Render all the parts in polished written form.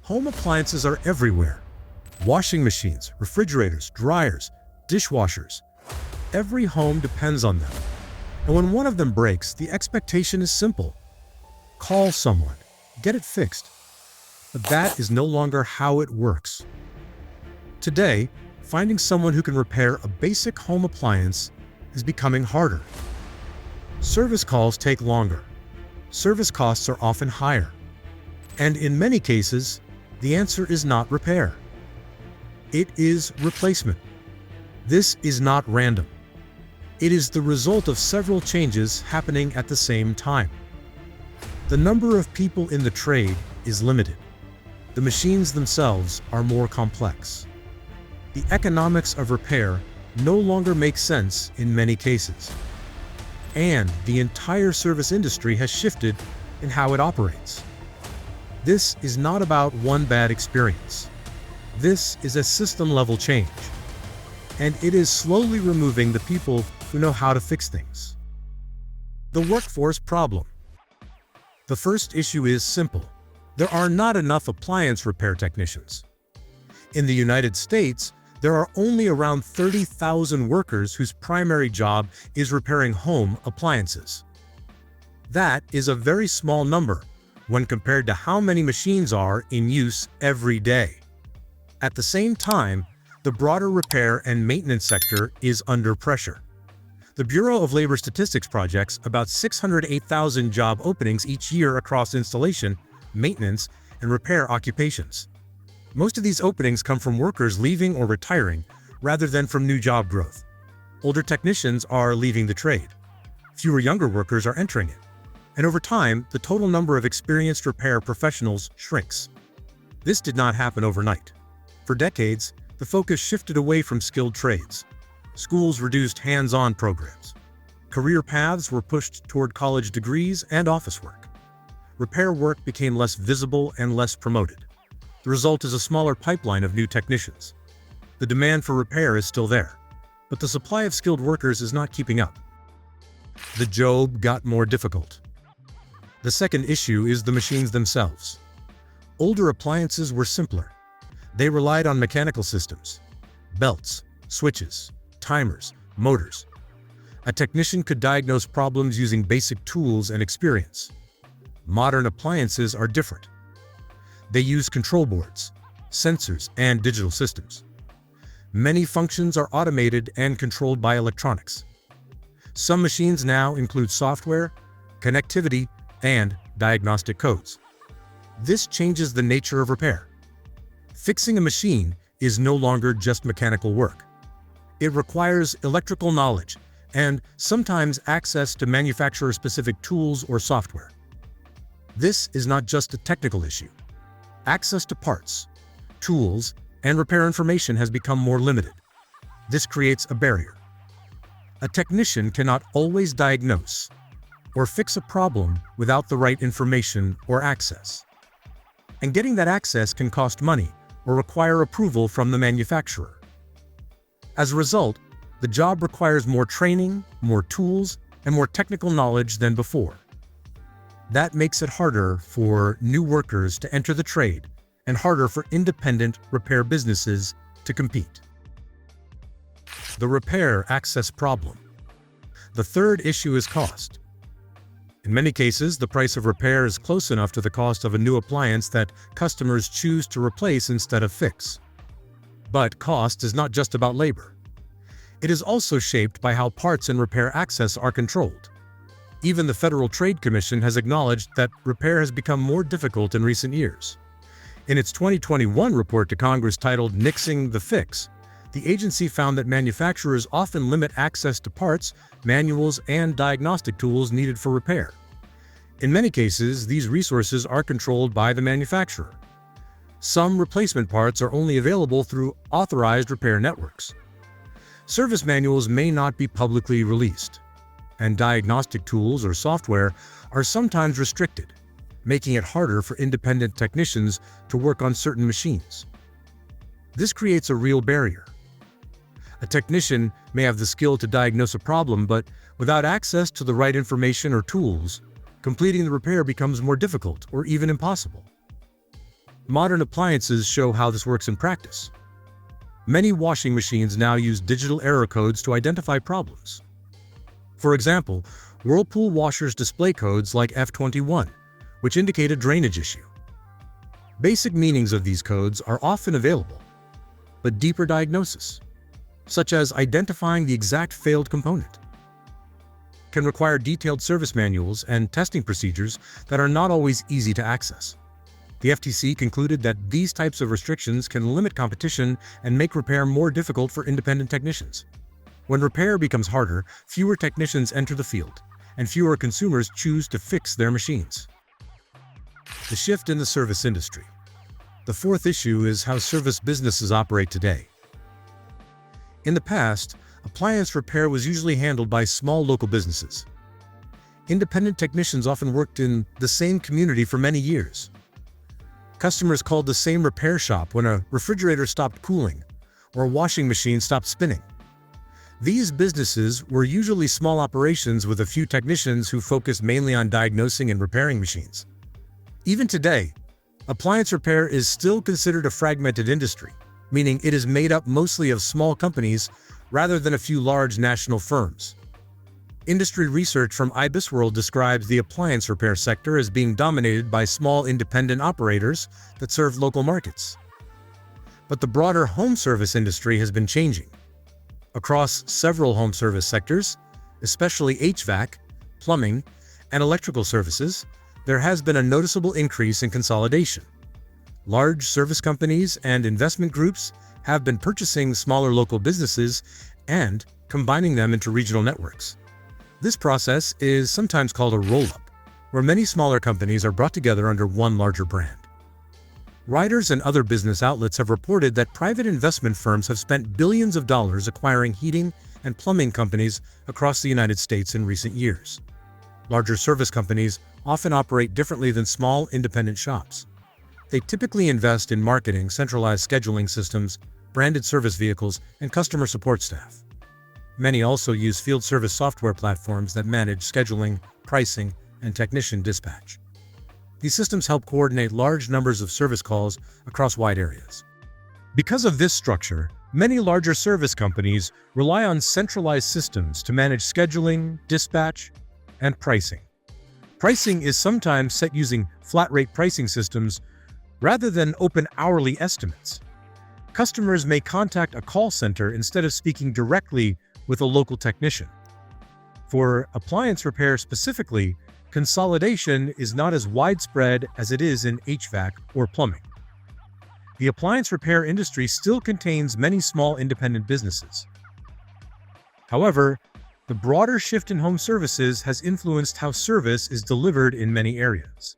Home appliances are everywhere. Washing machines, refrigerators, dryers, dishwashers. Every home depends on them. And when one of them breaks, the expectation is simple. Call someone, get it fixed. But that is no longer how it works. Today, finding someone who can repair a basic home appliance is becoming harder. Service calls take longer. Service costs are often higher. And in many cases, the answer is not repair. It is replacement. This is not random. It is the result of several changes happening at the same time. The number of people in the trade is limited. The machines themselves are more complex. The economics of repair no longer make sense in many cases. And the entire service industry has shifted in how it operates. This is not about one bad experience. This is a system-level change. And it is slowly removing the people who know how to fix things. The workforce problem. The first issue is simple. There are not enough appliance repair technicians. In the United States, there are only around 30,000 workers whose primary job is repairing home appliances. That is a very small number when compared to how many machines are in use every day. At the same time, the broader repair and maintenance sector is under pressure. The Bureau of Labor Statistics projects about 608,000 job openings each year across installation, maintenance, and repair occupations. Most of these openings come from workers leaving or retiring, rather than from new job growth. Older technicians are leaving the trade. Fewer younger workers are entering it. And over time, the total number of experienced repair professionals shrinks. This did not happen overnight. For decades, the focus shifted away from skilled trades. Schools reduced hands-on programs. Career paths were pushed toward college degrees and office work. Repair work became less visible and less promoted. The result is a smaller pipeline of new technicians. The demand for repair is still there, but the supply of skilled workers is not keeping up. The job got more difficult. The second issue is the machines themselves. Older appliances were simpler. They relied on mechanical systems, belts, switches, timers, motors. A technician could diagnose problems using basic tools and experience. Modern appliances are different. They use control boards, sensors, and digital systems. Many functions are automated and controlled by electronics. Some machines now include software, connectivity, and diagnostic codes. This changes the nature of repair. Fixing a machine is no longer just mechanical work. It requires electrical knowledge and sometimes access to manufacturer-specific tools or software. This is not just a technical issue. Access to parts, tools, and repair information has become more limited. This creates a barrier. A technician cannot always diagnose or fix a problem without the right information or access. And getting that access can cost money or require approval from the manufacturer. As a result, the job requires more training, more tools, and more technical knowledge than before. That makes it harder for new workers to enter the trade and harder for independent repair businesses to compete. The repair access problem. The third issue is cost. In many cases, the price of repair is close enough to the cost of a new appliance that customers choose to replace instead of fix. But cost is not just about labor. It is also shaped by how parts and repair access are controlled. Even the Federal Trade Commission has acknowledged that repair has become more difficult in recent years. In its 2021 report to Congress titled "Nixing the Fix," the agency found that manufacturers often limit access to parts, manuals, and diagnostic tools needed for repair. In many cases, these resources are controlled by the manufacturer. Some replacement parts are only available through authorized repair networks. Service manuals may not be publicly released, and diagnostic tools or software are sometimes restricted, making it harder for independent technicians to work on certain machines. This creates a real barrier. A technician may have the skill to diagnose a problem, but without access to the right information or tools, completing the repair becomes more difficult or even impossible. Modern appliances show how this works in practice. Many washing machines now use digital error codes to identify problems. For example, Whirlpool washers display codes like F21, which indicate a drainage issue. Basic meanings of these codes are often available, but deeper diagnosis, such as identifying the exact failed component, can require detailed service manuals and testing procedures that are not always easy to access. The FTC concluded that these types of restrictions can limit competition and make repair more difficult for independent technicians. When repair becomes harder, fewer technicians enter the field, and fewer consumers choose to fix their machines. The shift in the service industry. The fourth issue is how service businesses operate today. In the past, appliance repair was usually handled by small local businesses. Independent technicians often worked in the same community for many years. Customers called the same repair shop when a refrigerator stopped cooling or a washing machine stopped spinning. These businesses were usually small operations with a few technicians who focused mainly on diagnosing and repairing machines. Even today, appliance repair is still considered a fragmented industry, meaning it is made up mostly of small companies rather than a few large national firms. Industry research from IBISWorld describes the appliance repair sector as being dominated by small independent operators that serve local markets. But the broader home service industry has been changing. Across several home service sectors, especially HVAC, plumbing, and electrical services, there has been a noticeable increase in consolidation. Large service companies and investment groups have been purchasing smaller local businesses and combining them into regional networks. This process is sometimes called a roll-up, where many smaller companies are brought together under one larger brand. Writers and other business outlets have reported that private investment firms have spent billions of dollars acquiring heating and plumbing companies across the United States in recent years. Larger service companies often operate differently than small independent shops. They typically invest in marketing, centralized scheduling systems, branded service vehicles, and customer support staff. Many also use field service software platforms that manage scheduling, pricing, and technician dispatch. These systems help coordinate large numbers of service calls across wide areas. Because of this structure, many larger service companies rely on centralized systems to manage scheduling, dispatch, and pricing. Pricing is sometimes set using flat-rate pricing systems rather than open hourly estimates. Customers may contact a call center instead of speaking directly with a local technician. For appliance repair specifically, consolidation is not as widespread as it is in HVAC or plumbing. The appliance repair industry still contains many small independent businesses. However, the broader shift in home services has influenced how service is delivered in many areas.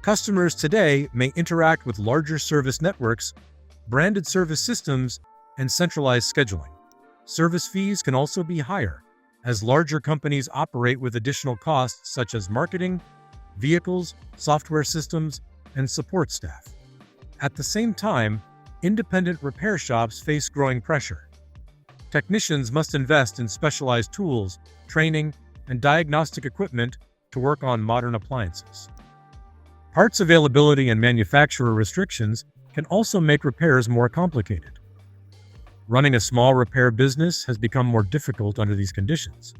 Customers today may interact with larger service networks, branded service systems, and centralized scheduling. Service fees can also be higher, as larger companies operate with additional costs such as marketing, vehicles, software systems, and support staff. At the same time, independent repair shops face growing pressure. Technicians must invest in specialized tools, training, and diagnostic equipment to work on modern appliances. Parts availability and manufacturer restrictions can also make repairs more complicated. Running a small repair business has become more difficult under these conditions.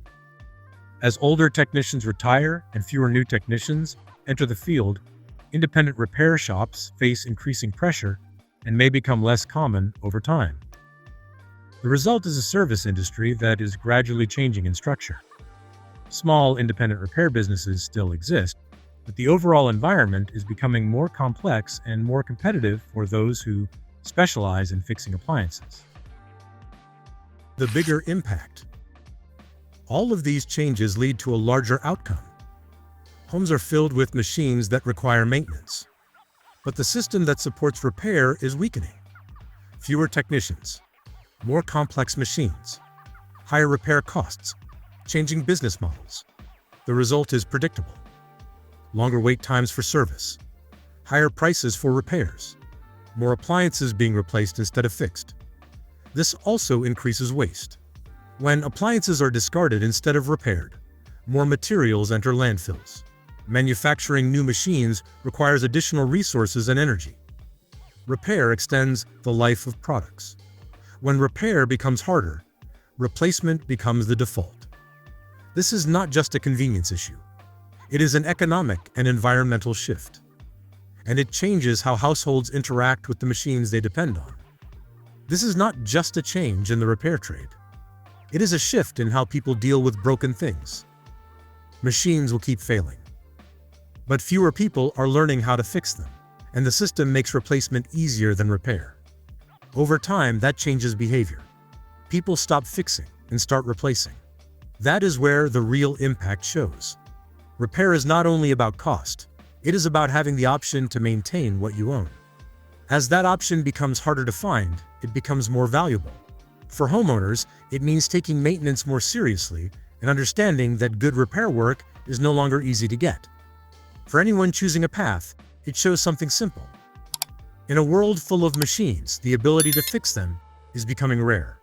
As older technicians retire and fewer new technicians enter the field, independent repair shops face increasing pressure and may become less common over time. The result is a service industry that is gradually changing in structure. Small independent repair businesses still exist, but the overall environment is becoming more complex and more competitive for those who specialize in fixing appliances. The bigger impact. All of these changes lead to a larger outcome. Homes are filled with machines that require maintenance, but the system that supports repair is weakening. Fewer technicians, more complex machines, higher repair costs, changing business models. The result is predictable. Longer wait times for service, higher prices for repairs, more appliances being replaced instead of fixed. This also increases waste. When appliances are discarded instead of repaired, more materials enter landfills. Manufacturing new machines requires additional resources and energy. Repair extends the life of products. When repair becomes harder, replacement becomes the default. This is not just a convenience issue. It is an economic and environmental shift. And it changes how households interact with the machines they depend on. This is not just a change in the repair trade. It is a shift in how people deal with broken things. Machines will keep failing. But fewer people are learning how to fix them, and the system makes replacement easier than repair. Over time, that changes behavior. People stop fixing and start replacing. That is where the real impact shows. Repair is not only about cost, it is about having the option to maintain what you own. As that option becomes harder to find, it becomes more valuable. For homeowners, it means taking maintenance more seriously and understanding that good repair work is no longer easy to get. For anyone choosing a path, it shows something simple. In a world full of machines, the ability to fix them is becoming rare.